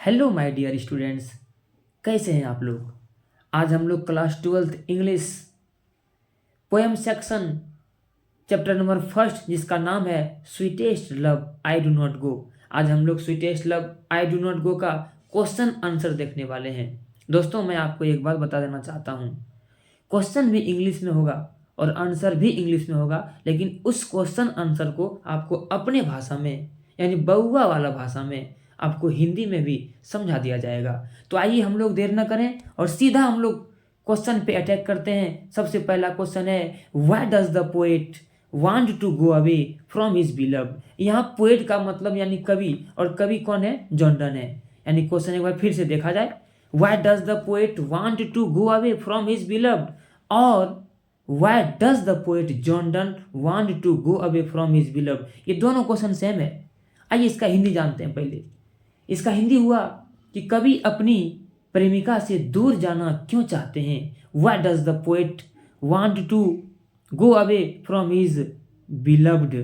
Hello my dear students, कैसे हैं आप लोग। आज हम लोग class 12th English poem section chapter number first जिसका नाम है sweetest love I do not go. आज हम लोग sweetest love I do not go का क्वेश्चन आंसर देखने वाले हैं। दोस्तों, मैं आपको एक बात बता देना चाहता हूँ, क्वेश्चन भी इंग्लिश में होगा और आंसर भी इंग्लिश में होगा, लेकिन उस क्वेश्चन आंसर को आपको अपने भाषा में यानी बउआ वाला भाषा में आपको हिंदी में भी समझा दिया जाएगा। तो आइए हम लोग देर न करें और सीधा हम लोग क्वेश्चन पे अटैक करते हैं। सबसे पहला क्वेश्चन है, why does the poet want to go away from his beloved. यहाँ पोएट का मतलब यानी कवि, और कवि कौन है? जॉन डन है। यानी क्वेश्चन एक बार फिर से देखा जाए, why does the poet want to go away from his beloved, और why does the poet John Donne want to go away from his beloved. ये दोनों क्वेश्चन सेम है। आइए इसका हिंदी जानते हैं। पहले इसका हिंदी हुआ कि कवि अपनी प्रेमिका से दूर जाना क्यों चाहते हैं। Why does the poet want to go away from his beloved,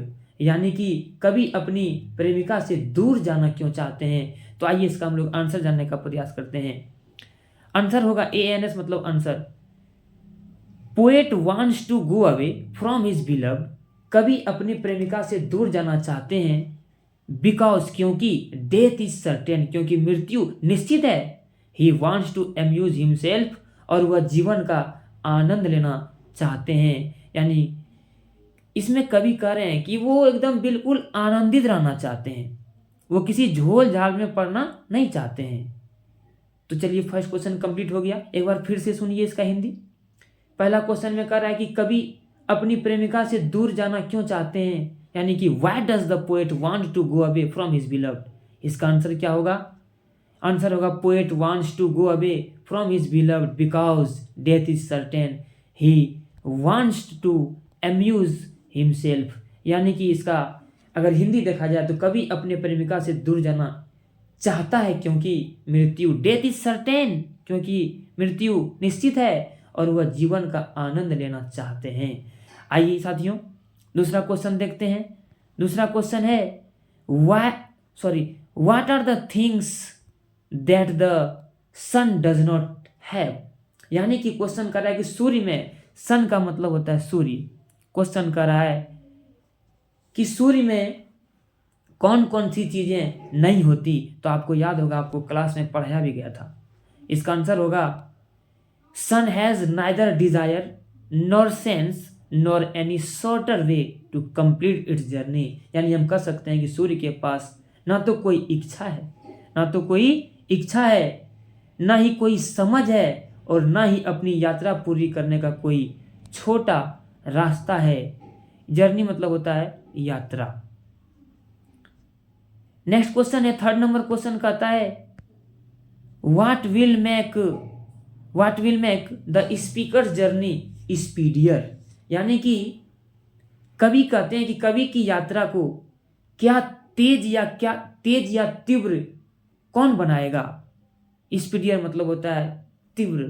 यानी कि कवि अपनी प्रेमिका से दूर जाना क्यों चाहते हैं। तो आइए इसका हम लोग आंसर जानने का प्रयास करते हैं। आंसर होगा ANS मतलब answer. Poet wants to go away from his beloved, कवि अपनी प्रेमिका से दूर जाना चाहते हैं। बिकॉज क्योंकि डेथ इज सर्टेन, क्योंकि मृत्यु निश्चित है। He wants to amuse himself, और वह जीवन का आनंद लेना चाहते हैं। यानी इसमें कवि कह रहे हैं कि वो एकदम बिल्कुल आनंदित रहना चाहते हैं, वो किसी झोल झाल में पड़ना नहीं चाहते हैं। तो चलिए फर्स्ट क्वेश्चन कंप्लीट हो गया। एक बार फिर से सुनिए इसका हिंदी। पहला क्वेश्चन में कह रहा है कि कवि अपनी प्रेमिका से दूर जाना क्यों चाहते हैं, यानी कि why does the poet want to go away from his beloved. इसका आंसर क्या होगा? आंसर होगा poet wants to go away from his beloved because death is certain, he wants to amuse himself. यानी कि इसका अगर हिंदी देखा जाए तो कवि अपने प्रेमिका से दूर जाना चाहता है क्योंकि मृत्यु, डेथ इज सर्टेन, क्योंकि मृत्यु निश्चित है और वह जीवन का आनंद लेना चाहते हैं। आइए साथियों दूसरा क्वेश्चन देखते हैं। दूसरा क्वेश्चन है, what are the things that the sun does not have. यानी कि क्वेश्चन कर रहा है कि सूर्य में, सन का मतलब होता है सूर्य। क्वेश्चन कर रहा है कि सूर्य में कौन कौन सी चीजें नहीं होती। तो आपको याद होगा, आपको क्लास में पढ़ाया भी गया था। इसका आंसर होगा, sun has neither desire nor sense nor any shorter way to complete its journey. यानी हम कह सकते हैं कि सूर्य के पास ना तो कोई इच्छा है, ना ही कोई समझ है, और ना ही अपनी यात्रा पूरी करने का कोई छोटा रास्ता है। जर्नी मतलब होता है यात्रा। नेक्स्ट क्वेश्चन है, थर्ड नंबर क्वेश्चन कहता है, what will make the speaker's journey speedier. यानी कि कवि कहते हैं कि कवि की यात्रा को क्या तेज या तीव्र कौन बनाएगा। स्पीडियर मतलब होता है तीव्र,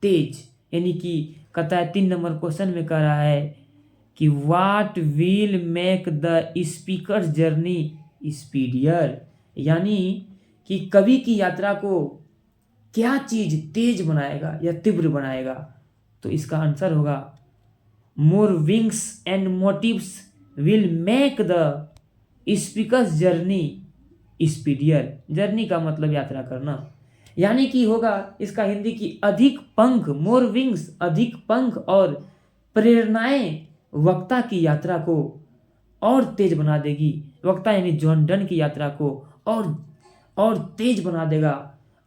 तेज। यानी कि कहता है 3 नंबर क्वेश्चन में कह रहा है कि what will make the speaker's journey speedier. यानी कि कवि की यात्रा को क्या चीज तेज बनाएगा या तीव्र बनाएगा। तो इसका आंसर होगा, more wings and motives will make the speaker's journey speedier. Journey का मतलब यात्रा करना। यानी कि होगा इसका हिंदी की अधिक पंख, मोर विंग्स अधिक पंख, और प्रेरणाएं वक्ता की यात्रा को और तेज बना देगी। वक्ता यानी जॉन डन की यात्रा को और तेज बना देगा।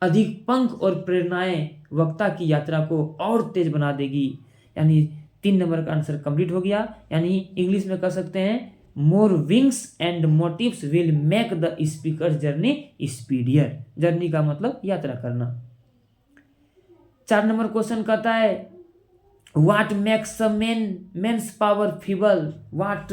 अधिक पंख और प्रेरणाएं वक्ता की यात्रा को और तेज बना देगी। यानी 3 नंबर का आंसर कंप्लीट हो गया। यानी इंग्लिश में कह सकते हैं, more wings and motives will make the speaker journey speedier. Journey का मतलब यात्रा करना। 4 नंबर क्वेश्चन कहता है, what makes a men's power feeble. What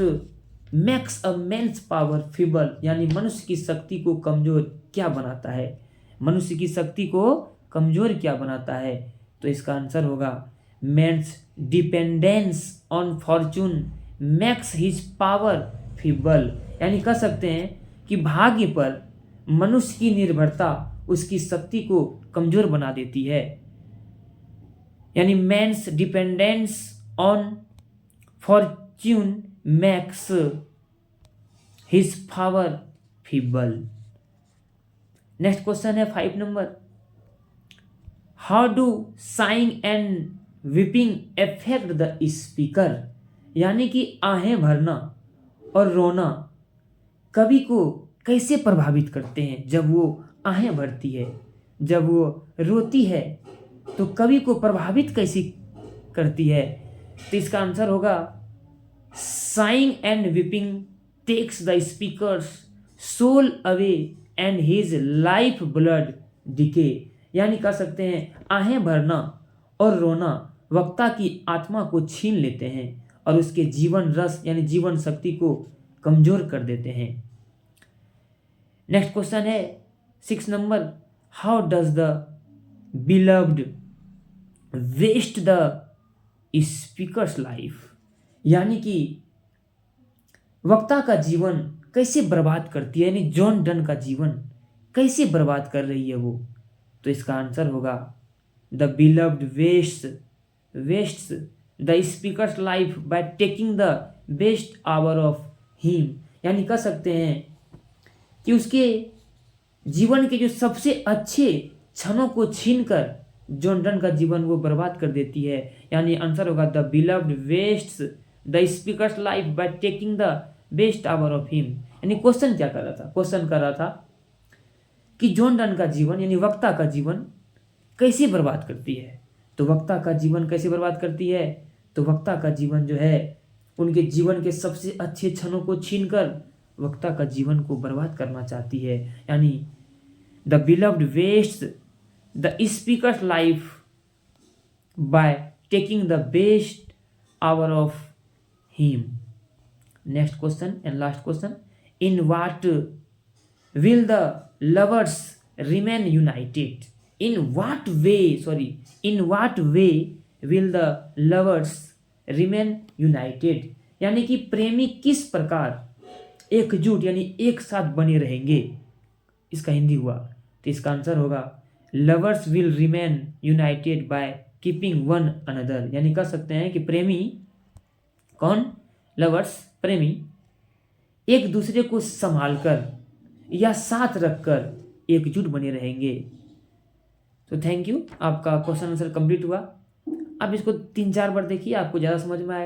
makes a men's power feeble, यानी मनुष्य की शक्ति को कमजोर क्या बनाता है। मनुष्य की शक्ति को कमजोर क्या बनाता है। तो इसका आंसर होगा, man's dependence on fortune makes his power feeble. यानी कह सकते हैं कि भाग्य पर मनुष्य की निर्भरता उसकी शक्ति को कमजोर बना देती है। यानी man's dependence on fortune makes his power feeble. Next question है 5 number, how do sighing and weeping affect the speaker. यानी कि आहें भरना और रोना कवि को कैसे प्रभावित करते हैं। जब वो आहें भरती है, जब वो रोती है, तो कवि को प्रभावित कैसे करती है। तो इसका आंसर होगा sighing and weeping takes the speaker's soul away and his life blood decay. यानी कह सकते हैं आहें भरना और रोना वक्ता की आत्मा को छीन लेते हैं और उसके जीवन रस यानी जीवन शक्ति को कमजोर कर देते हैं। नेक्स्ट क्वेश्चन है 6 number, how does the beloved waste the speaker's life. यानी कि वक्ता का जीवन कैसे बर्बाद करती है, यानी जॉन डन का जीवन कैसे बर्बाद कर रही है वो। तो इसका आंसर होगा the beloved wastes the speaker's life by taking the best hour of him. यानी कह सकते हैं कि उसके जीवन के जो सबसे अच्छे क्षणों को छीनकर जॉन डन का जीवन वो बर्बाद कर देती है। यानी आंसर होगा the beloved wastes the speaker's life by taking the best hour of him. यानी क्वेश्चन क्या कर रहा था, क्वेश्चन कर रहा था कि जॉन डन का जीवन यानी वक्ता का जीवन कैसे बर्बाद करती है। तो वक्ता का जीवन कैसे बर्बाद करती है, तो वक्ता का जीवन जो है उनके जीवन के सबसे अच्छे क्षणों को छीनकर वक्ता का जीवन को बर्बाद करना चाहती है। यानी the beloved wastes the speaker's life by taking the best hour of him. Next question and last question, in what will the lovers remain United. In what way will the lovers remain United. यानी कि प्रेमी किस प्रकार एकजुट यानी एक साथ बने रहेंगे, इसका हिंदी हुआ। तो इसका आंसर होगा lovers will remain United by keeping one another. यानी कह सकते हैं कि प्रेमी कौन, लवर्स प्रेमी एक दूसरे को संभाल कर या साथ रखकर एकजुट बने रहेंगे। तो थैंक यू, आपका क्वेश्चन आंसर कंप्लीट हुआ। अब इसको 3-4 बार देखिए, आपको ज़्यादा समझ में आएगा।